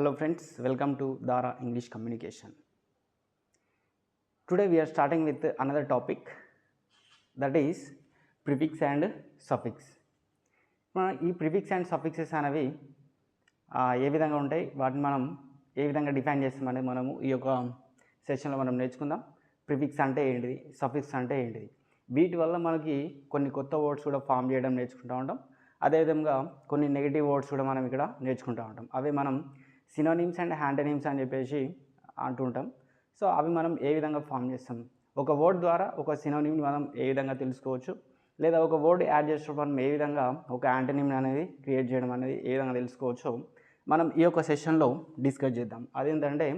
Hello friends, welcome to Dara English Communication. Today we are starting with another topic, that is prefix and suffix. ఈ prefix and suffixes అనేవి ఏ విధంగా ఉంటాయి, వాటిని మనం ఏ విధంగా define చేస్తామనేది మనము ఈ యొక్క సెషన్లో మనం నేర్చుకుందాం. ప్రిఫిక్స్ అంటే ఏంటిది, సఫిక్స్ అంటే ఏంటిది, వీటి వల్ల మనకి కొన్ని కొత్త వర్డ్స్ కూడా ఫామ్ చేయడం నేర్చుకుంటూ ఉంటాం. అదేవిధంగా కొన్ని నెగిటివ్ వర్డ్స్ కూడా మనం ఇక్కడ నేర్చుకుంటూ ఉంటాం. అవి మనం సినోనిమ్స్ అండ్ యాంటోనిమ్స్ అని చెప్పేసి అంటుంటాం. సో అవి మనం ఏ విధంగా ఫామ్ చేస్తాం, ఒక వర్డ్ ద్వారా ఒక సినోనిమ్ని మనం ఏ విధంగా తెలుసుకోవచ్చు, లేదా ఒక వర్డ్ యాడ్ చేసినప్పుడు మనం ఏ విధంగా ఒక యాంటోనిమ్ అనేది క్రియేట్ చేయడం అనేది ఏ విధంగా తెలుసుకోవచ్చో మనం ఈ యొక్క సెషన్లో డిస్కస్ చేద్దాం. అదేంటంటే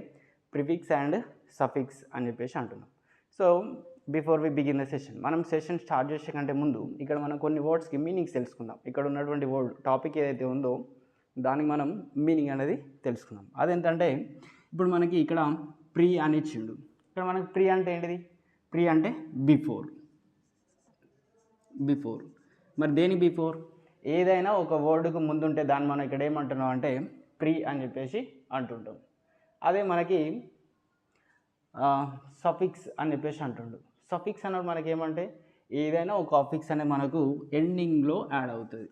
ప్రిఫిక్స్ అండ్ సఫిక్స్ అని చెప్పేసి అంటున్నాం. So before we begin the session, మనం సెషన్ స్టార్ట్ చేసే కంటే ముందు ఇక్కడ మనం కొన్ని వర్డ్స్కి మీనింగ్స్ తెలుసుకుందాం. ఇక్కడ ఉన్నటువంటి వర్డ్ టాపిక్ ఏదైతే ఉందో దానికి మనం మీనింగ్ అనేది తెలుసుకుందాం. అదేంటంటే ఇప్పుడు మనకి ఇక్కడ ప్రీ అని ఇచ్చిండు. ఇక్కడ మనకి ప్రీ అంటే ఏంటిది, ప్రీ అంటే బిఫోర్. మరి దేని బిఫోర్, ఏదైనా ఒక వర్డ్కు ముందుంటే దాన్ని మనం ఇక్కడ ఏమంటున్నాం అంటే ప్రీ అని చెప్పేసి అంటుంటాం. అదే మనకి సఫిక్స్ అని చెప్పేసి అంటుండు. సఫిక్స్ అన్నప్పుడు మనకి ఏమంటే ఏదైనా ఒక అఫిక్స్ అనేది మనకు ఎండింగ్లో యాడ్ అవుతుంది.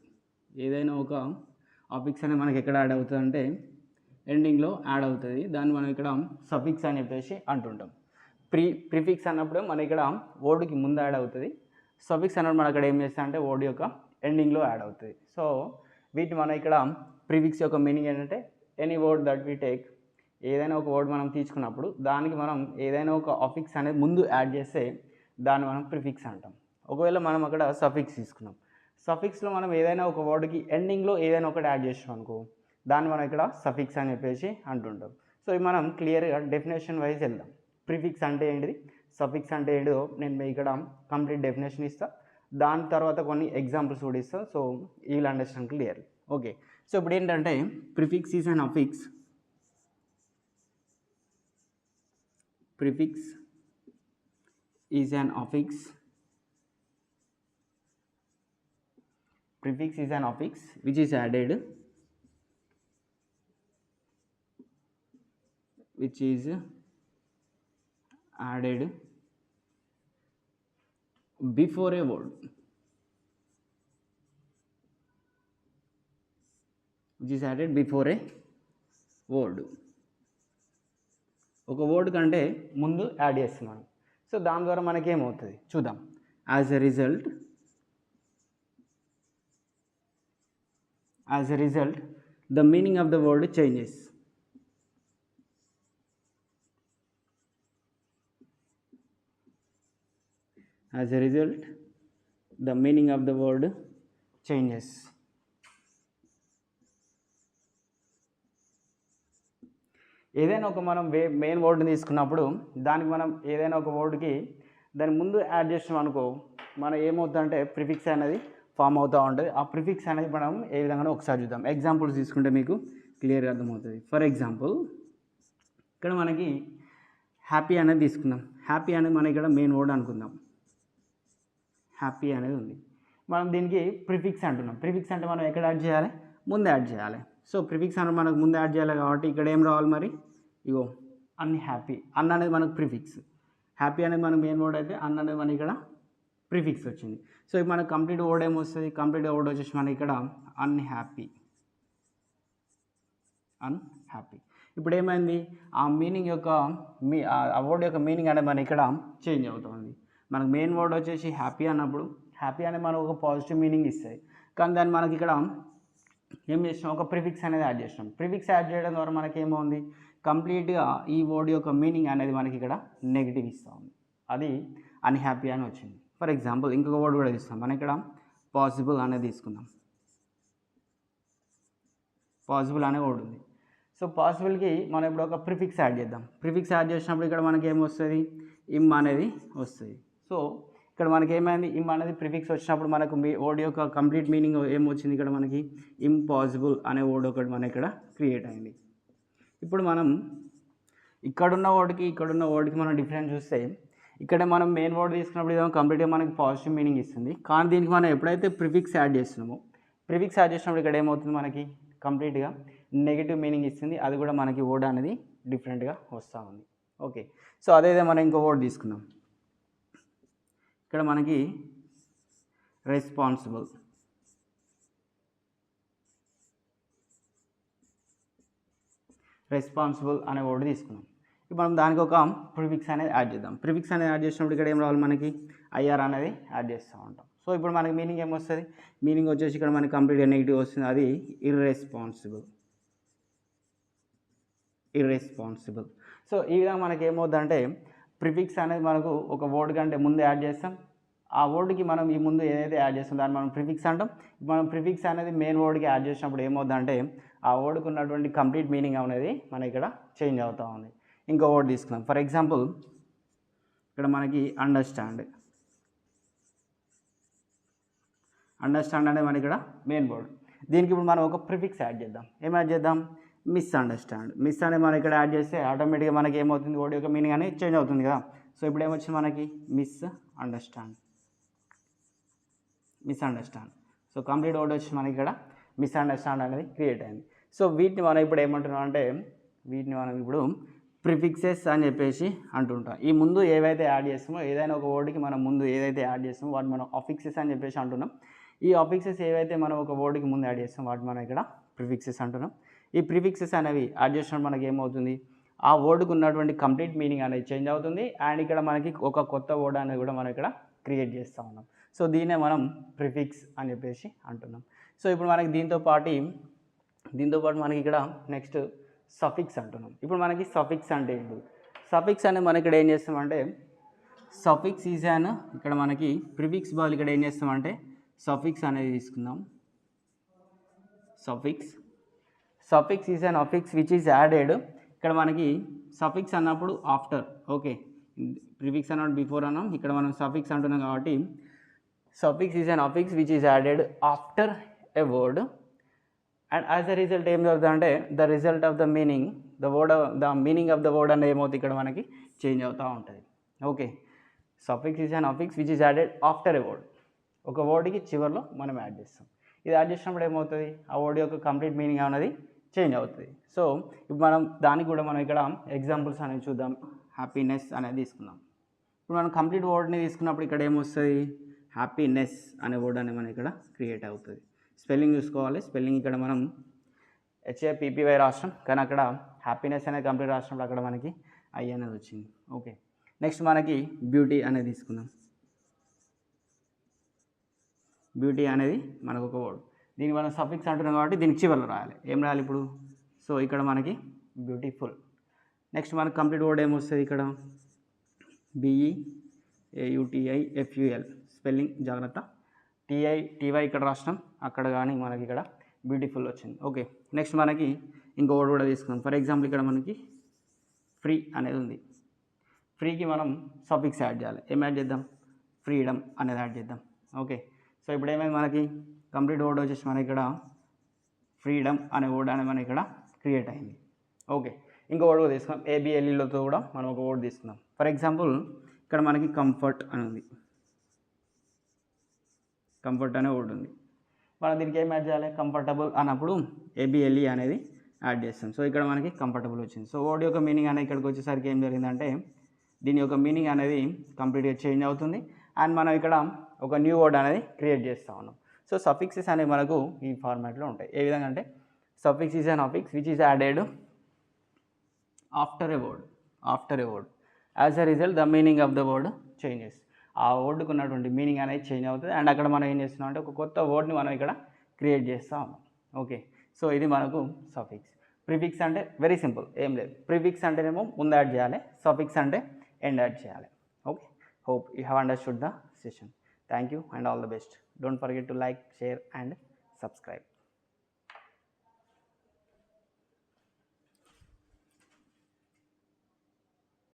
ఏదైనా ఒక అఫిక్స్ అనేది మనకి ఎక్కడ యాడ్ అవుతుంది అంటే ఎండింగ్లో యాడ్ అవుతుంది. దాన్ని మనం ఇక్కడ సఫిక్స్ అని చెప్పేసి అంటుంటాం. ప్రిఫిక్స్ అన్నప్పుడు మన ఇక్కడ వర్డ్కి ముందు యాడ్ అవుతుంది. సఫిక్స్ అన్నప్పుడు మనం అక్కడ ఏం చేస్తాం అంటే వర్డ్ యొక్క ఎండింగ్లో యాడ్ అవుతుంది. సో వీటిని మనం ఇక్కడ ప్రిఫిక్స్ యొక్క మీనింగ్ ఏంటంటే any word that we take, ఏదైనా ఒక వర్డ్ మనం తీసుకున్నప్పుడు దానికి మనం ఏదైనా ఒక అఫిక్స్ అనేది ముందు యాడ్ చేస్తే దాన్ని మనం ప్రిఫిక్స్ అంటాం. ఒకవేళ మనం అక్కడ సఫిక్స్ తీసుకున్నాం, సఫిక్స్లో మనం ఏదైనా ఒక వర్డ్కి ఎండింగ్లో ఏదైనా ఒకటి యాడ్ చేసాం అనుకో దాన్ని మనం ఇక్కడ సఫిక్స్ అని చెప్పేసి అంటుంటాం. సో ఇది మనం క్లియర్గా డెఫినేషన్ వైజ్ వెళ్దాం. ప్రిఫిక్స్ అంటే ఏంటిది, సఫిక్స్ అంటే ఏంటిదో నేను ఇక్కడ కంప్లీట్ డెఫినేషన్ ఇస్తాను. దాని తర్వాత కొన్ని ఎగ్జాంపుల్స్ కూడా ఇస్తాను. So you will understand clearly. Okay, so ఇప్పుడు ఏంటంటే prefix is and affix. Prefix is an affix. Prefix is an affix which is added before a word. Which is added before a word. ఒక word కంటే ముందు add చేస్తున్నాను. So దాని ద్వారా మనకేమవుతుంది చూద్దాం. As a result the meaning of the word changes. As a result the meaning of the word changes. ఏదైనా ఒక మనం మెయిన్ వర్డ్ని తీసుకున్నప్పుడు దానికి మనం ఏదైనా ఒక వర్డ్కి దాని ముందు యాడ్ చేసాం అనుకో మనం ఏమవుతుందంటే ప్రిఫిక్స్ అనేది ఫామ్ అవుతూ ఉంటుంది. ఆ ప్రిఫిక్స్ అనేది మనం ఏ విధంగా ఒకసారి చూద్దాం. ఎగ్జాంపుల్స్ తీసుకుంటే మీకు క్లియర్గా అర్థమవుతుంది. ఫర్ ఎగ్జాంపుల్ ఇక్కడ మనకి హ్యాపీ అనేది తీసుకుందాం. హ్యాపీ అనేది మనం ఇక్కడ మెయిన్ వర్డ్ అనుకుందాం. హ్యాపీ అనేది ఉంది, మనం దీనికి ప్రిఫిక్స్ అంటున్నాం. ప్రిఫిక్స్ అంటే మనం ఎక్కడ యాడ్ చేయాలి, ముందు యాడ్ చేయాలి. సో ప్రిఫిక్స్ అనేది మనకు ముందు యాడ్ చేయాలి కాబట్టి ఇక్కడ ఏం రావాలి మరి, ఇగో అన్హ్యాపీ. అన్న అనేది మనకు ప్రిఫిక్స్, హ్యాపీ అనేది మనకు మెయిన్ వర్డ్ అయితే అన్న అనేది మనకి ఇక్కడ ప్రిఫిక్స్ వచ్చింది. సో ఇప్పుడు మనకు కంప్లీట్ వర్డ్ ఏమొస్తుంది, కంప్లీట్ వర్డ్ వచ్చేసి మనకి ఇక్కడ అన్హ్యాపీ. ఇప్పుడు ఏమైంది, ఆ మీనింగ్ యొక్క ఆ వర్డ్ యొక్క మీనింగ్ అనేది మనకి ఇక్కడ చేంజ్ అవుతుంది. మనకు మెయిన్ వర్డ్ వచ్చేసి హ్యాపీ అన్నప్పుడు హ్యాపీ అనేది మనకు ఒక పాజిటివ్ మీనింగ్ ఇస్తాయి, కానీ దాన్ని మనకి ఇక్కడ ఏం చేసినాం, ఒక ప్రిఫిక్స్ అనేది యాడ్ చేసినాం. ప్రిఫిక్స్ యాడ్ చేయడం ద్వారా మనకి ఏమవుంది, కంప్లీట్గా ఈ వర్డ్ యొక్క మీనింగ్ అనేది మనకి ఇక్కడ నెగిటివ్ ఇస్తూ ఉంది. అది అన్హ్యాపీ అని వచ్చింది. ఫర్ ఎగ్జాంపుల్ ఇంకొక వర్డ్ కూడా తీస్తాం. మనం ఇక్కడ పాసిబుల్ అనేది తీసుకుందాం. పాసిబుల్ అనే వర్డ్ ఉంది. సో పాసిబుల్కి మనం ఇప్పుడు ఒక ప్రిఫిక్స్ యాడ్ చేద్దాం. ప్రిఫిక్స్ యాడ్ చేసినప్పుడు ఇక్కడ మనకి ఏమొస్తుంది, ఇమ్ అనేది వస్తుంది. సో ఇక్కడ మనకి ఏమైంది, ఇమ్ అనేది ప్రిఫిక్స్ వచ్చినప్పుడు మనకు వర్డ్ యొక్క కంప్లీట్ మీనింగ్ ఏమొచ్చింది, ఇక్కడ మనకి ఇంపాసిబుల్ అనే వర్డ్ ఒకటి మన ఇక్కడ క్రియేట్ అయింది. ఇప్పుడు మనం ఇక్కడున్న వర్డ్కి మనం డిఫరెన్స్ చూస్తే ఇక్కడ మనం మెయిన్ వర్డ్ తీసుకున్నప్పుడు ఏమో కంప్లీట్గా మనకి పాజిటివ్ మీనింగ్ ఇస్తుంది, కానీ దీనికి మనం ఎప్పుడైతే ప్రిఫిక్స్ యాడ్ చేస్తున్నామో ప్రిఫిక్స్ యాడ్ చేసినప్పుడు ఇక్కడ ఏమవుతుంది, మనకి కంప్లీట్గా నెగిటివ్ మీనింగ్ ఇస్తుంది, అది కూడా మనకి వర్డ్ అనేది డిఫరెంట్గా వస్తూ ఉంది. ఓకే, సో అదేదే మనం ఇంకో వర్డ్ తీసుకుందాం. ఇక్కడ మనకి రెస్పాన్సిబుల్, రెస్పాన్సిబుల్ అనే వర్డ్ తీసుకున్నాం. ఇప్పుడు మనం దానికి ఒక ప్రిఫిక్స్ అనేది యాడ్ చేద్దాం. ప్రిఫిక్స్ అనేది యాడ్ చేసినప్పుడు ఇక్కడ ఏం రావాలి, మనకి ఐఆర్ అనేది యాడ్ చేస్తూ ఉంటాం. సో ఇప్పుడు మనకి మీనింగ్ ఏమొస్తుంది, మీనింగ్ వచ్చేసి ఇక్కడ మనకి కంప్లీట్గా నెగిటివ్ వస్తుంది, అది ఇర్రెస్పాన్సిబుల్. ఇర్రెస్పాన్సిబుల్. సో ఈ విధంగా మనకి ఏమవుతుందంటే ప్రిఫిక్స్ అనేది మనకు ఒక వర్డ్ కంటే ముందు యాడ్ చేస్తాం, ఆ వర్డ్కి మనం ఈ ముందు ఏదైతే యాడ్ చేస్తాం దాన్ని మనం ప్రిఫిక్స్ అంటాం. మనం ప్రిఫిక్స్ అనేది మెయిన్ వర్డ్కి యాడ్ చేసినప్పుడు ఏమవుతుందంటే ఆ వర్డ్కి ఉన్నటువంటి కంప్లీట్ మీనింగ్ అనేది మన ఇక్కడ చేంజ్ అవుతూ ఉంది. ఇంకో వర్డ్ తీసుకున్నాం. ఫర్ ఎగ్జాంపుల్ ఇక్కడ మనకి అండర్స్టాండ్. అండర్స్టాండ్ అనేది మన ఇక్కడ మెయిన్ వర్డ్. దీనికి ఇప్పుడు మనం ఒక ప్రిఫిక్స్ యాడ్ చేద్దాం. ఏం యాడ్ చేద్దాం, మిస్అండర్స్టాండ్. మిస్ అనేది మనం ఇక్కడ యాడ్ చేస్తే ఆటోమేటిక్గా మనకి ఏమవుతుంది, వర్డ్ యొక్క మీనింగ్ అనేది చేంజ్ అవుతుంది కదా. సో ఇప్పుడు ఏమొచ్చింది మనకి misunderstand. Misunderstand. So complete word వచ్చి మనకి ఇక్కడ మిస్అండర్స్టాండ్ అనేది క్రియేట్ అయింది. సో వీటిని మనం ఇప్పుడు ఏమంటున్నాం అంటే వీటిని మనం ఇప్పుడు ప్రిఫిక్సెస్ అని చెప్పేసి అంటుంటాం. ఈ ముందు ఏవైతే యాడ్ చేస్తామో ఏదైనా ఒక వర్డ్కి మనం ముందు ఏదైతే యాడ్ చేస్తామో వాటి మనం అఫిక్సెస్ అని చెప్పేసి అంటున్నాం. ఈ అఫిక్సెస్ ఏవైతే మనం ఒక వర్డ్కి ముందు యాడ్ చేస్తాం వాటి మనం ఇక్కడ ప్రిఫిక్సెస్ అంటున్నాం. ఈ ప్రిఫిక్సెస్ అనేవి యాడ్ చేసినప్పుడు మనకి ఏమవుతుంది, ఆ వర్డ్కి ఉన్నటువంటి కంప్లీట్ మీనింగ్ అనేది చేంజ్ అవుతుంది. అండ్ ఇక్కడ మనకి ఒక కొత్త వర్డ్ అనేది కూడా మనం ఇక్కడ క్రియేట్ చేస్తూ ఉన్నాం. సో దీన్నే మనం ప్రిఫిక్స్ అని చెప్పేసి అంటున్నాం. సో ఇప్పుడు మనకి దీంతో పాటు మనకి ఇక్కడ నెక్స్ట్ సఫిక్స్ అంటున్నాం. ఇప్పుడు మనకి సఫిక్స్ అంటే ఏంటి, సఫిక్స్ అనేది మనం ఇక్కడ ఏం చేస్తామంటే సఫిక్స్ ఈజ్ అన్, ఇక్కడ మనకి ప్రిఫిక్స్ బాల్ ఇక్కడ ఏం చేస్తామంటే సఫిక్స్ అనేది తీసుకుందాం. Suffix is an affix which is added. ఇక్కడ మనకి సఫిక్స్ అన్నప్పుడు ఆఫ్టర్, ఓకే, ప్రిఫిక్స్ అన్నప్పుడు బిఫోర్ అన్నాం, ఇక్కడ మనం సఫిక్స్ అంటున్నాం కాబట్టి suffix is an affix which is added after a word. And as the result ఏం జరుగుతుందంటే the result of the meaning, the meaning of the word అనేది ఏమవుతుంది ఇక్కడ మనకి చేంజ్ అవుతూ ఉంటుంది. Okay, suffix is an affix which is added after a word. ఒక వర్డ్కి చివరిలో మనం యాడ్ చేస్తాం. ఇది యాడ్ చేసినప్పుడు ఏమవుతుంది, ఆ వర్డ్ యొక్క కంప్లీట్ మీనింగ్ అనేది చేంజ్ అవుతుంది. సో ఇప్పుడు మనం దానికి కూడా మనం ఇక్కడ ఎగ్జాంపుల్స్ అనేవి చూద్దాం. హ్యాపీనెస్ అనేది తీసుకుందాం. ఇప్పుడు మనం కంప్లీట్ వర్డ్ని తీసుకున్నప్పుడు ఇక్కడ ఏమొస్తుంది, హ్యాపీనెస్ అనే వర్డ్ అనేది మనం ఇక్కడ క్రియేట్ అవుతుంది. స్పెల్లింగ్ చూసుకోవాలి. స్పెల్లింగ్ ఇక్కడ మనం HAPPY రాష్ట్రం, కానీ అక్కడ హ్యాపీనెస్ అనేది కంప్లీట్ రాసినప్పుడు అక్కడ మనకి ఐ అనేది వచ్చింది. ఓకే, నెక్స్ట్ మనకి బ్యూటీ అనేది తీసుకుందాం. బ్యూటీ అనేది మనకు ఒక వర్డ్, దీనికి మనం సఫిక్స్ అంటున్నాం కాబట్టి దీనికి చివరిలో రాయాలి. ఏం రాయాలి ఇప్పుడు, సో ఇక్కడ మనకి బ్యూటిఫుల్. నెక్స్ట్ మనకి కంప్లీట్ వర్డ్ ఏమొస్తుంది, ఇక్కడ BEAUTIFUL. స్పెల్లింగ్ జాగ్రత్త, TY ఇక్కడ రాష్ట్రం, అక్కడ కానీ మనకి ఇక్కడ బ్యూటిఫుల్ వచ్చింది. ఓకే, నెక్స్ట్ మనకి ఇంకో వర్డ్ కూడా తీసుకుందాం. ఫర్ ఎగ్జాంపుల్ ఇక్కడ మనకి ఫ్రీ అనేది ఉంది. ఫ్రీకి మనం సఫిక్స్ యాడ్ చేయాలి. ఏం యాడ్ చేద్దాం, ఫ్రీడమ్ అనేది యాడ్ చేద్దాం. ఓకే, సో ఇప్పుడు ఏమైంది, మనకి కంప్లీట్ వర్డ్ వచ్చేసి మనకి ఇక్కడ ఫ్రీడమ్ అనే వర్డ్ అనేది మనకి ఇక్కడ క్రియేట్ అయింది. ఓకే, ఇంకో వర్డ్ కూడా తీసుకుందాం. ABLEలతో కూడా మనం ఒక వర్డ్ తీసుకుందాం. ఫర్ ఎగ్జాంపుల్ ఇక్కడ మనకి కంఫర్ట్ అని ఉంది. కంఫర్ట్ అనే వర్డ్ ఉంది. మనం దీనికి ఏం యాడ్ చేయాలి, కంఫర్టబుల్ అన్నప్పుడు ABLE అనేది యాడ్ చేస్తాం. సో ఇక్కడ మనకి కంఫర్టబుల్ వచ్చింది. సో వర్డ్ యొక్క మీనింగ్ అనేది ఇక్కడికి వచ్చేసరికి ఏం జరిగిందంటే దీని యొక్క మీనింగ్ అనేది కంప్లీట్గా చేంజ్ అవుతుంది. అండ్ మనం ఇక్కడ ఒక న్యూ వర్డ్ అనేది క్రియేట్ చేస్తూ ఉన్నాం. సో సఫిక్సెస్ అనేవి మనకు ఈ ఫార్మాట్లో ఉంటాయి. ఏ విధంగా అంటే suffix is an affix which is added after a word. As a result the meaning of the word changes. ఆ వర్డ్కి ఉన్నటువంటి మీనింగ్ అనేది చేంజ్ అవుతుంది. అండ్ అక్కడ మనం ఏం చేస్తున్నాం అంటే ఒక కొత్త వర్డ్ని మనం ఇక్కడ క్రియేట్ చేస్తూ ఉన్నాం. ఓకే, సో ఇది మనకు సఫిక్స్. ప్రిఫిక్స్ అంటే వెరీ సింపుల్, ఏం లేదు. ప్రిఫిక్స్ అంటేనేమో ముందు యాడ్ చేయాలి, సఫిక్స్ అంటే ఎండ్ యాడ్ చేయాలి. Okay, hope you have understood the session. Thank you and all the best. Don't forget to like, share and subscribe.